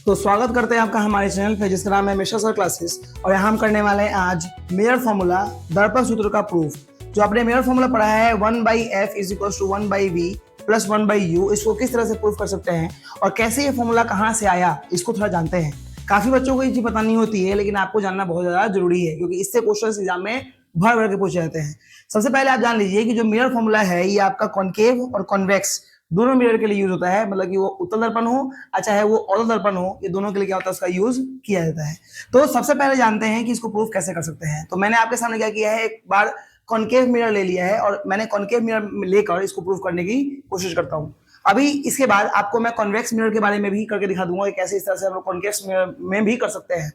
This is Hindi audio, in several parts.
तो स्वागत करते हैं आपका हमारे चैनल पे जिसका नाम है मिश्रा सर क्लासेस। और यहाँ हम करने वाले हैं आज मेयर फॉर्मूला दर्पण सूत्र का प्रूफ। जो आपने मेयर फॉर्मूला पढ़ा है 1/f is equal to 1/v plus 1/u, इसको किस तरह से प्रूफ कर सकते हैं और कैसे ये फॉर्मूला कहाँ से आया इसको थोड़ा जानते हैं। काफी बच्चों को ये चीज पता नहीं होती है, लेकिन आपको जानना बहुत ज्यादा जरूरी है क्योंकि इससे क्वेश्चन एग्जाम में भर भर के पूछे जाते हैं। सबसे पहले आप जान लीजिए कि जो मिरर फॉर्मूला है ये आपका कॉनकेव और कॉन्वेक्स दोनों मिरर के लिए यूज होता है। मतलब कि वो उत्तल दर्पण हो चाहे वो अवतल दर्पण हो, ये दोनों के लिए क्या होता है, उसका यूज किया जाता है। तो सबसे पहले जानते हैं कि इसको प्रूफ कैसे कर सकते हैं। तो मैंने आपके सामने क्या किया है, एक बार कॉनकेव मिरर ले लिया है और मैंने कॉनकेव मिरर लेकर इसको प्रूफ करने की कोशिश करता हूँ। अभी इसके बाद आपको मैं कॉन्वेक्स मिरर के बारे में भी करके दिखा दूंगा कि कैसे इस तरह से हम लोग कॉन्वेक्स मिरर में भी कर सकते हैं।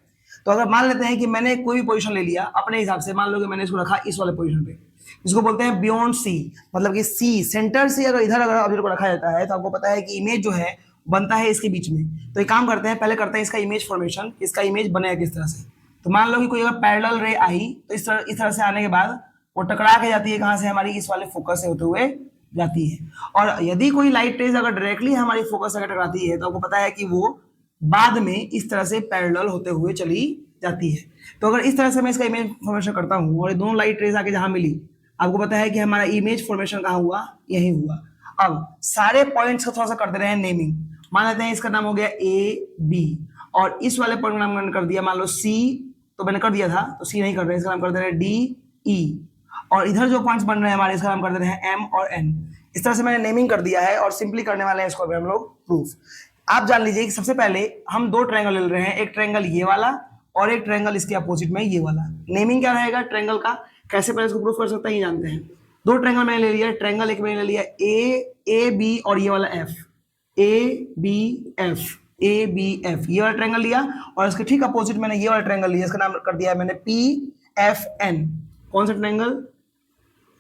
तो अगर मान लेते हैं कि मैंने कोई भी पोजीशन ले लिया अपने हिसाब से, मान लो कि मैंने इसको रखा इस वाले पोजीशन पे, इसको बोलते हैं बियॉन्ड सी। मतलब कि सी सेंटर से अगर ऑब्जेक्ट को रखा जाता है तो आपको पता है कि इमेज जो है बनता है इसके बीच में। तो एक काम करते हैं, पहले करते हैं इसका इमेज फॉर्मेशन, इसका इमेज बनेगा किस तरह से। तो मान लो कि कोई अगर पैरेलल रे आई तो इस तरह से आने के बाद वो टकरा के जाती है, कहाँ से, हमारी इस वाले फोकस से होते हुए जाती है। और यदि कोई लाइट रेज अगर डायरेक्टली हमारी फोकस से टकराती है तो आपको पता है कि वो बाद में इस तरह से पैरेलल होते हुए चली जाती है। तो अगर इस तरह से मैं इसका इमेज फॉर्मेशन करता हूँ और ये दोनों लाइट रेज आके जहां मिली, आपको पता है कि हमारा इमेज फॉर्मेशन कहाँ हुआ, यही हुआ। अब सारे पॉइंट्स को थोड़ा सा कर दे रहे हैं नेमिंग। मान लेते हैं इसका नाम हो गया ए बी और इस वाले पॉइंट का नाम मैंने कर दिया मान लो सी, तो मैंने कर दिया था तो सी नहीं कर रहे हैं, इसका नाम कर दे रहे हैं डी ई। और इधर जो पॉइंट्स बन रहे हैं हमारे, इसका नाम कर दे रहे हैं एम और एन। इस तरह से मैंने नेमिंग कर दिया है और सिंपली करने वाले हैं इसको अभी हम लोग प्रूफ। आप जान लीजिए कि सबसे पहले हम दो ट्रायंगल ले रहे हैं, एक ट्रायंगल ये वाला और एक ट्रायंगल इसके अपोजिट में ये वाला। नेमिंग क्या रहेगा ट्रायंगल का, कैसे पहले इसको प्रूफ कर सकते हैं ये जानते हैं। दो ट्रायंगल मैंने ले लिया, ट्रायंगल एक मैंने ले लिया ए बी और ये वाला एफ, ए बी एफ, ये वाला ट्रायंगल लिया। और इसके ठीक अपोजिट मैंने ये वाला ट्रायंगल लिया, इसका नाम कर दिया है मैंने पी एफ एन। कौन सा ट्रायंगल,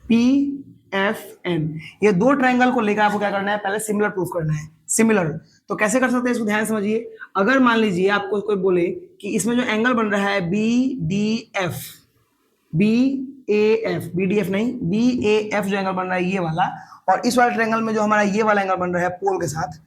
पी एफ एन। ये दो ट्रायंगल को लेकर आपको क्या करना है, पहले सिमिलर प्रूफ करना है। सिमिलर तो कैसे कर सकते हैं इसको ध्यान समझिए। अगर मान लीजिए आपको कोई बोले कि इसमें जो एंगल बन रहा है B D F, B A F, B D F नहीं, बी ए एफ जो एंगल बन रहा है ये वाला, और इस वाले ट्रायंगल में जो हमारा ये वाला एंगल बन रहा है पोल के साथ,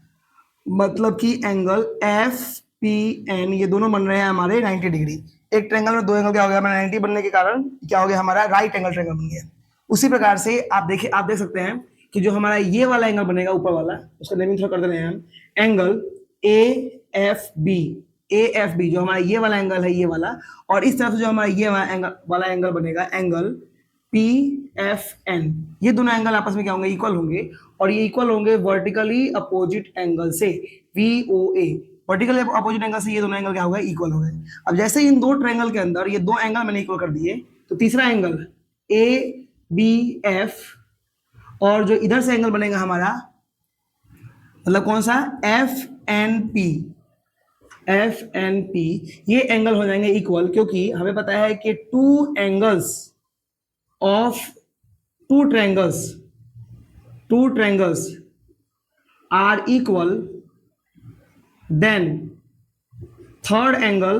मतलब कि एंगल एफ पी एन, ये दोनों बन रहे हैं हमारे 90 डिग्री। एक ट्रायंगल में दो एंगल क्या हो गया, 90 बनने के कारण क्या हो गया, हमारा राइट एंगल ट्रायंगल बन गया। उसी प्रकार से आप देख सकते हैं कि जो हमारा ये वाला एंगल बनेगा ऊपर वाला, उसका नेमिंग थोड़ा कर दे रहे हैं हम, एंगल ए एफ बी, जो हमारा ये वाला एंगल है ये वाला, और इस तरफ से जो हमारा ये वाला एंगल बनेगा एंगल पी एफ एन। ये दोनों एंगल आपस में क्या होंगे, इक्वल होंगे, और ये इक्वल होंगे वर्टिकली अपोजिट एंगल से, VOA। वर्टिकली अपोजिट एंगल से ये दोनों एंगल क्या हो गए, इक्वल हो गए। अब जैसे इन दो ट्रायंगल के अंदर ये दो एंगल मैंने इक्वल कर दिए, तो तीसरा एंगल ABF और जो इधर से एंगल बनेगा हमारा, मतलब कौन सा, FNP, ये एंगल हो जाएंगे इक्वल, क्योंकि हमें पता है कि two triangles are equal, then third angle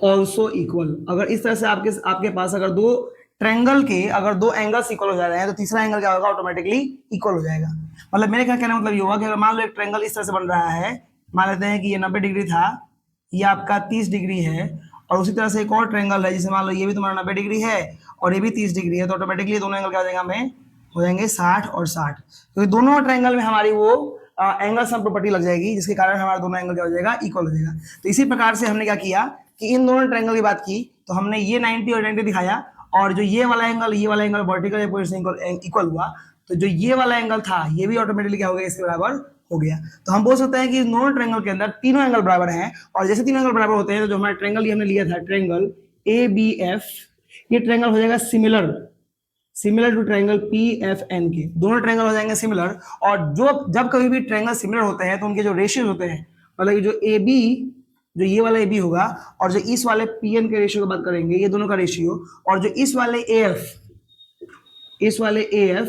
also equal. अगर इस तरह से आपके पास अगर दो ट्रायंगल के अगर दो एंगल्स इक्वल हो जा रहे हैं तो तीसरा एंगल क्या होगा, ऑटोमेटिकली इक्वल हो जाएगा। मतलब मेरे क्या कहने मतलब ये होगा कि अगर मान लो एक ट्रायंगल इस तरह से बन रहा है, मान लेते हैं कि ये 90 डिग्री था, ये आपका 30 डिग्री है, और उसी तरह से एक और ट्रायंगल है जिसे मान लो ये भी तुम्हारा 90 डिग्री है और ये भी 30 डिग्री है, तो ऑटोमेटिकली दोनों एंगल क्या हो जाएगा, हमें हो जाएंगे 60 और 60। तो दोनों ट्रायंगल में हमारी वो एंगल सम प्रॉपर्टी लग जाएगी, जिसके कारण हमारा दोनों एंगल क्या हो जाएगा, इक्वल हो जाएगा। तो इसी प्रकार से हमने क्या किया कि इन दोनों ट्रायंगल की बात की, तो हमने ये 90 और 90 दिखाया, और जो ये वाला एंगल वर्टिकल इक्वल हुआ, तो जो ये वाला एंगल था ये भी ऑटोमेटिकली क्या हो गया, इसके बराबर हो गया। तो हम बोल सकते हैं कि दोनों ट्रायंगल के अंदर तीनों एंगल बराबर हैं, और जैसे तीनों एंगल बराबर होते हैं तो जो हमारा ट्रायंगल हमने लिया था ट्रायंगल ABF, ये ट्रायंगल हो जाएगा सिमिलर टू ट्रायंगल PFN के। दोनों ट्रायंगल हो जाएंगे सिमिलर, और जब कभी भी ट्रायंगल सिमिलर होते हैं तो उनके जो रेशियो होते हैं, मतलब जो AB, जो ये वाला AB होगा, और जो इस वाले PN के रेशियो की बात करेंगे, ये दोनों का रेशियो, और जो इस वाले AF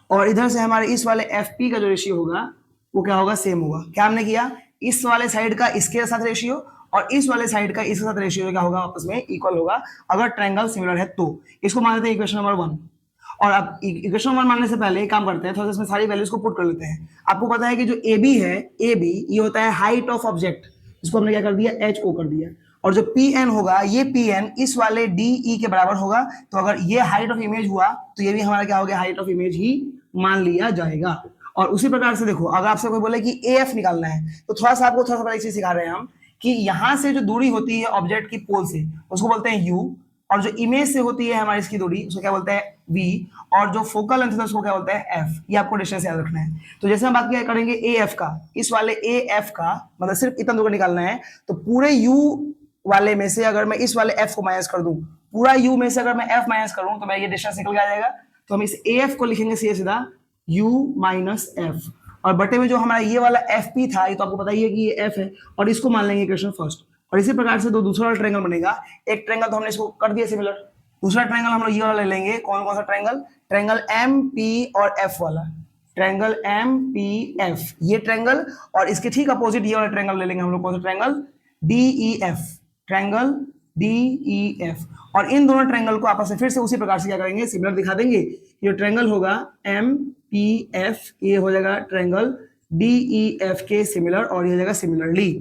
और इधर से हमारे इस वाले FP का जो रेशियो होगा वो क्या होगा, सेम होगा। क्या हमने किया, इस वाले साइड का इसके साथ रेशियो और इस वाले साइड का इसके साथ रेशियो क्या होगा, आपस में इक्वल होगा अगर ट्रायंगल सिमिलर है तो। इसको मान लेते हैं इक्वेशन नंबर 1। और अब इक्वेशन 1 मानने से पहले एक काम करते हैं, थोड़ा सा इसमें सारी वैल्यूज को पुट कर लेते हैं। आपको पता है कि जो ए बी है, ए बी ये होता है हाइट ऑफ ऑब्जेक्ट, इसको हमने क्या कर दिया, एच ओ कर दिया। और जो पी एन होगा, ये पी एन इस वाले डी ई के बराबर होगा। तो अगर ये हाइट ऑफ इमेज हुआ तो ये भी हमारा क्या हो गया, हाइट ऑफ इमेज ही मान लिया जाएगा। और उसी प्रकार से देखो, अगर आपसे कोई बोले कि ए एफ निकालना है, तो थोड़ा सा आपको थोड़ा सा एक चीज सिखा रहे हैं हम कि यहां से जो दूरी होती है ऑब्जेक्ट की पोल से, उसको बोलते हैं यू, और जो इमेज से होती है हमारी इसकी दूरी, उसको क्या बोलते हैं वी, और जो फोकल लेंथ है उसको क्या बोलते हैं एफ। ये आपको डिस्टेंस याद रखना है। तो जैसे हम बात क्या करेंगे ए एफ का, इस वाले ए एफ का मतलब सिर्फ इतना दूर निकालना है, तो पूरे यू वाले में से अगर मैं इस वाले एफ को माइनस कर दूं, पूरा यू में से अगर मैं एफ माइनस करूं, तो मैं ये डिस्टेंस निकल के आ जाएगा। तो हम इस ए एफ को लिखेंगे सीधा यू माइनस एफ, और बटे में जो हमारा ये वाला एफ पी था, ये तो आपको पता ही है कि ये एफ है, और इसको मान लेंगे इक्वेशन फर्स्ट। और इसी प्रकार से दूसरा ट्रायंगल बनेगा। एक ट्रायंगल तो हमने इसको कर दिया सिमिलर, दूसरा ट्रायंगल हम लोग ये वाला ले लेंगे। कौन कौन सा ट्रायंगल, ट्रायंगल एम पी और एफ वाला, ट्रायंगल एम पी एफ ये ट्रायंगल, और इसके ठीक अपोजिट ये वाला ट्रायंगल ले लेंगे हम लोग। कौन सा triangle, D E F, triangle D E F. और इन दोनों ट्रायंगल को आपस में फिर से उसी प्रकार से क्या करेंगे, सिमिलर दिखा देंगे। ये ट्रायंगल होगा एम पी एफ, ये हो जाएगा ट्रायंगल डी ई एफ के सिमिलर, और ये हो जाएगा सिमिलरली।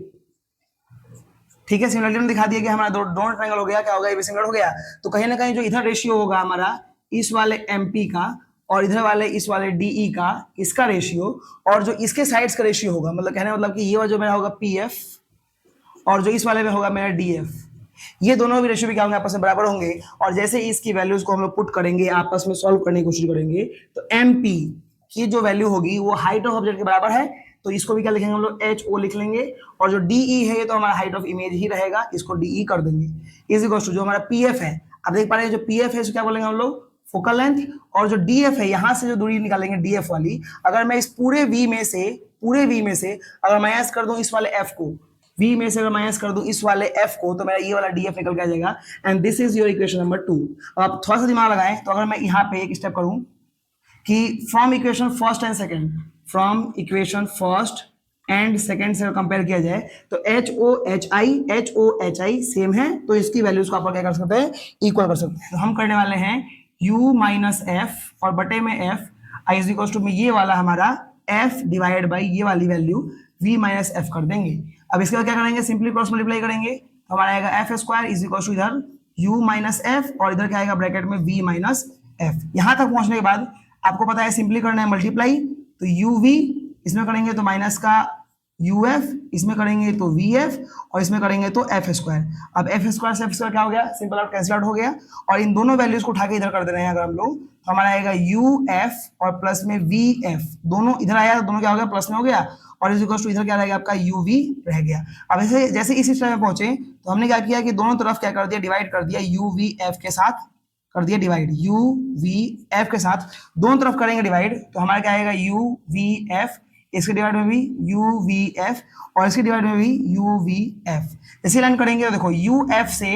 ठीक है, सिमिलरली दिखा दिया कि हमारा दोनों ट्रायंगल हो गया, क्या हो गया, ये भी सिमिलर हो गया। तो कहीं ना कहीं जो इधर रेशियो होगा हमारा इस वाले एमपी का और इधर वाले इस वाले डीई का, इसका रेशियो, और जो इसके साइड्स का रेशियो होगा, मतलब कहने मतलब कि ये जो मेरा होगा पी एफ, और जो इस वाले में होगा मेरा डी एफ, ये दोनों भी रेशियो भी क्या होंगे, आपस में बराबर होंगे। और जैसे इसकी वैल्यूज को हम लोग पुट करेंगे, आपस में सॉल्व करने की कोशिश करेंगे, तो एम पी की जो वैल्यू होगी वो हाइट ऑफ ऑब्जेक्ट के बराबर है, तो इसको भी क्या लिखेंगे हम लोग, एच ओ लिख लेंगे। और जो डीई है ये तो हमारा हाइट ऑफ इमेज ही रहेगा, इसको डीई कर देंगे। इज इक्वल टू जो हमारा पी एफ है, आप देख पा रहे हैं जो पी एफ है इसको क्या बोलेंगे हम लोग, फोकल लेंथ। और जो डी एफ है, यहां से जो दूरी निकालेंगे डी एफ वाली, अगर मैं इस पूरे वी में से अगर माइनस कर दूं इस वाले एफ को, v में से अगर माइनस कर दूं इस वाले f को, तो मेरा ये वाला df निकल के आ जाएगा। And this is your equation number 2। अब आप थोड़ा सा दिमाग लगाएं, तो अगर मैं यहाँ पे एक स्टेप करूं कि from equation first and second से कंपेयर किया जाए, तो H O H I same है, तो इसकी वैल्यूज को आप क्या कर सकते हैं, इक्वल कर सकते हैं। तो हम करने वाले हैं u माइनस एफ और बटे में f I is equal to में ये वाला हमारा f डिवाइड बाई ये वाली वैल्यू v माइनस एफ कर देंगे। अब इसके बाद क्या करेंगे, सिंपली क्रॉस मल्टीप्लाई करेंगे, तो हमारा आएगा F square is equal to इधर u माइनस एफ, और इधर क्या आएगा ब्रैकेट में v माइनस एफ। यहां तक पहुंचने के बाद आपको पता है सिंपली करना है मल्टीप्लाई, तो uv इसमें करेंगे तो माइनस का uf, इसमें करेंगे तो vf, और इसमें करेंगे तो एफ स्क्वायर। अब एफ स्क्वायर से एफ स्क्वायर क्या हो गया, सिंपल आउट कैंसिल आउट हो गया। और इन दोनों वैल्यूज को उठा के इधर कर दे रहे हैं अगर हम लोग, तो हमारा आएगा uf और प्लस में vf, दोनों इधर आया, दोनों क्या हो गया, प्लस में हो गया, और इज इक्वल टू इधर क्या रहेगा आपका uv रह गया। अब ऐसे जैसे इस स्टेप में पहुंचे, तो हमने क्या किया कि दोनों तरफ क्या कर दिया, डिवाइड कर दिया, uvf के साथ कर दिया डिवाइड, uvf के साथ दोनों तरफ करेंगे डिवाइड, तो हमारा क्या आएगा uvf, इसके डिवाइड में भी uvf, और इसके डिवाइड में भी uvf। जैसे लाइन करेंगे तो देखो uf से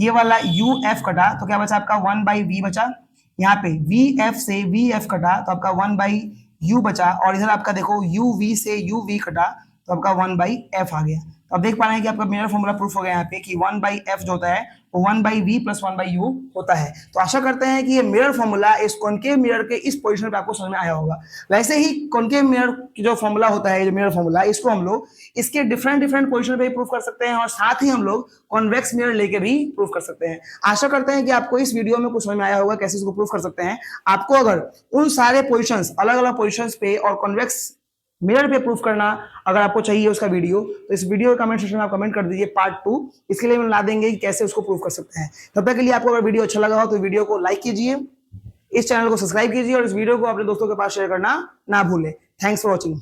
ये वाला uf कटा, तो क्या बचा आपका 1/v बचा। यहाँ पे vf से vf कटा, तो आपका 1/u बचा, और इधर आपका देखो uv से uv कटा, तो आपका 1/f आ गया। तो अब देख पा रहे हैं कि आपका मिरर फॉर्मूला प्रूफ हो गया यहाँ पे कि 1/f जो होता है वो 1/v प्लस 1/u होता है। तो आशा करते हैं कि ये मिरर फॉर्मूला इस कॉनकेव मिरर के इस पोजीशन पे आपको समझ में आया होगा। वैसे ही कॉनकेव मिरर की जो फॉर्मूला होता है, जो मिरर फॉर्मूला, इसको हम लोग इसके डिफरेंट पोजीशन पे प्रूफ कर सकते हैं, और साथ ही हम लोग कॉन्वेक्स मिरर लेके भी प्रूफ कर सकते हैं। आशा करते हैं कि आपको इस वीडियो में कुछ समझ में आया होगा कैसे इसको प्रूफ कर सकते हैं। आपको अगर उन सारे पोजिशन, अलग अलग पोजिशन पे और कॉन्वेक्स मिरर पे प्रूफ करना अगर आपको चाहिए उसका वीडियो, तो इस वीडियो के कमेंट सेक्शन में आप कमेंट कर दीजिए पार्ट 2, इसके लिए हम ला देंगे कि कैसे उसको प्रूफ कर सकते हैं। तब तक के लिए आपको अगर वीडियो अच्छा लगा हो तो वीडियो को लाइक कीजिए, इस चैनल को सब्सक्राइब कीजिए, और इस वीडियो को अपने दोस्तों के पास शेयर करना ना भूलें। Thanks for watching.